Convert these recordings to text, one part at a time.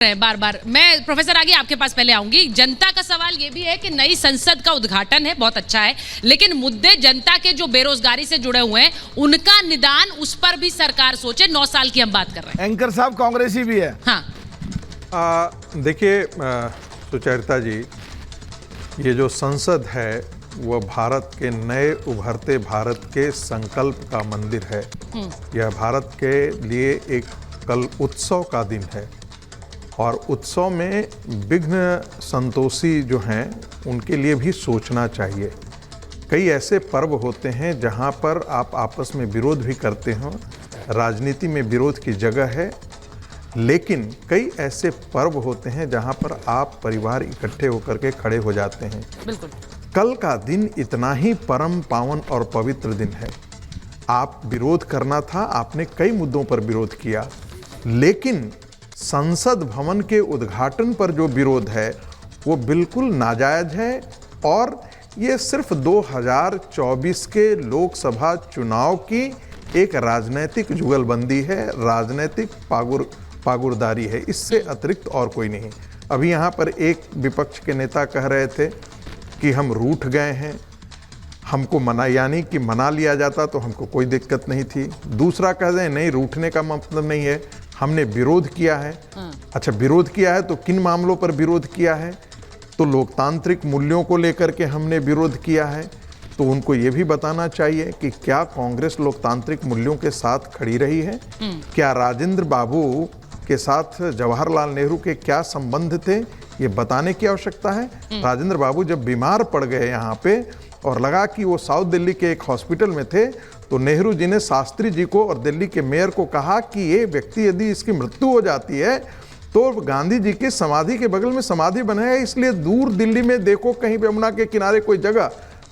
बार बार मैं प्रोफेसर आगे आपके पास पहले आऊंगी। जनता का सवाल ये भी है कि नई संसद का उद्घाटन है, बहुत अच्छा है, लेकिन मुद्दे जनता के जो बेरोजगारी से जुड़े हुए हैं उनका निदान, उस पर भी सरकार सोचे। 9 साल की हम बात कर रहे हैं। एंकर साहब कांग्रेसी भी है। हाँ देखिए सुचरिता जी, ये जो संसद है वह भारत के नए उभरते भारत के संकल्प का मंदिर है। यह भारत के लिए एक कल उत्सव का दिन है और उत्सव में विघ्न संतोषी जो हैं उनके लिए भी सोचना चाहिए। कई ऐसे पर्व होते हैं जहां पर आप आपस में विरोध भी करते हो, राजनीति में विरोध की जगह है, लेकिन कई ऐसे पर्व होते हैं जहां पर आप परिवार इकट्ठे होकर के खड़े हो जाते हैं। बिल्कुल। कल का दिन इतना ही परम पावन और पवित्र दिन है। आप विरोध करना था, आपने कई मुद्दों पर विरोध किया, लेकिन संसद भवन के उद्घाटन पर जो विरोध है वो बिल्कुल नाजायज है और ये सिर्फ 2024 के लोकसभा चुनाव की एक राजनीतिक जुगलबंदी है, राजनीतिक पागुरदारी है, इससे अतिरिक्त और कोई नहीं। अभी यहाँ पर एक विपक्ष के नेता कह रहे थे कि हम रूठ गए हैं, हमको मना, यानी कि मना लिया जाता तो हमको कोई दिक्कत नहीं थी। दूसरा कह दें नहीं, रूठने का मतलब नहीं है, हमने विरोध किया है। अच्छा, विरोध किया है तो किन मामलों पर विरोध किया है? तो लोकतांत्रिक मूल्यों को लेकर के हमने विरोध किया है, तो उनको ये भी बताना चाहिए कि क्या कांग्रेस लोकतांत्रिक मूल्यों के साथ खड़ी रही है? क्या राजेंद्र बाबू के साथ जवाहरलाल नेहरू के क्या संबंध थे, ये बताने की आवश्यकता है। राजेंद्र बाबू जब बीमार पड़ गए यहाँ पे और लगा कि वो साउथ दिल्ली के एक हॉस्पिटल में थे, तो नेहरू जी ने शास्त्री जी को और दिल्ली के मेयर को कहा कि ये व्यक्ति यदि इसकी मृत्यु हो जाती है तो गांधी जी की समाधि के बगल में समाधि बनाए, इसलिए दूर दिल्ली में देखो कहीं भी यमुना के किनारे कोई जगह।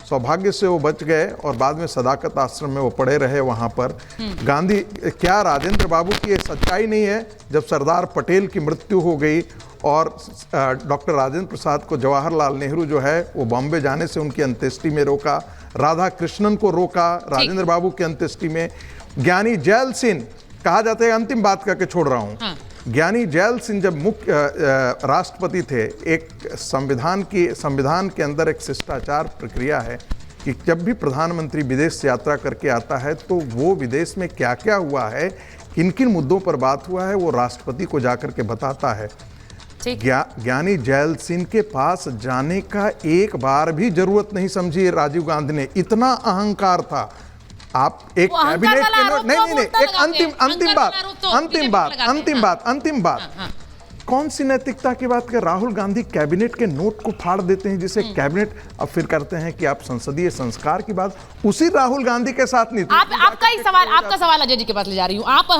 सौभाग्य से वो बच गए और बाद में सदाकत आश्रम में वो पड़े रहे वहाँ पर। गांधी, क्या राजेंद्र बाबू की ये सच्चाई नहीं है? जब सरदार पटेल की मृत्यु हो गई और डॉक्टर राजेंद्र प्रसाद को जवाहरलाल नेहरू जो है वो बॉम्बे जाने से उनकी अंत्येष्टि में रोका, राधा कृष्णन को रोका राजेंद्र बाबू की अंत्येष्टि में। ज्ञानी जैल सिंह, कहा जाता है, अंतिम बात करके छोड़ रहा हूँ, ज्ञानी जैल सिंह जब मुख्य राष्ट्रपति थे, एक संविधान के अंदर एक शिष्टाचार प्रक्रिया है कि जब भी प्रधानमंत्री विदेश से यात्रा करके आता है तो वो विदेश में क्या क्या हुआ है, किन किन मुद्दों पर बात हुआ है, वो राष्ट्रपति को जाकर के बताता है। ज्ञानी जैल सिंह के पास जाने का एक बार भी जरूरत नहीं समझी राजीव गांधी ने, इतना अहंकार था। आप एक कैबिनेट के नोट, नहीं, एक अंतिम बात, कौन सी नैतिकता की बात कर? राहुल गांधी कैबिनेट के नोट को फाड़ देते हैं, जिसे कैबिनेट, अब फिर करते हैं कि आप संसदीय संस्कार की बात, उसी राहुल गांधी के साथ नहीं। आपका सवाल अजय जी के पास ले जा रही हूँ। आप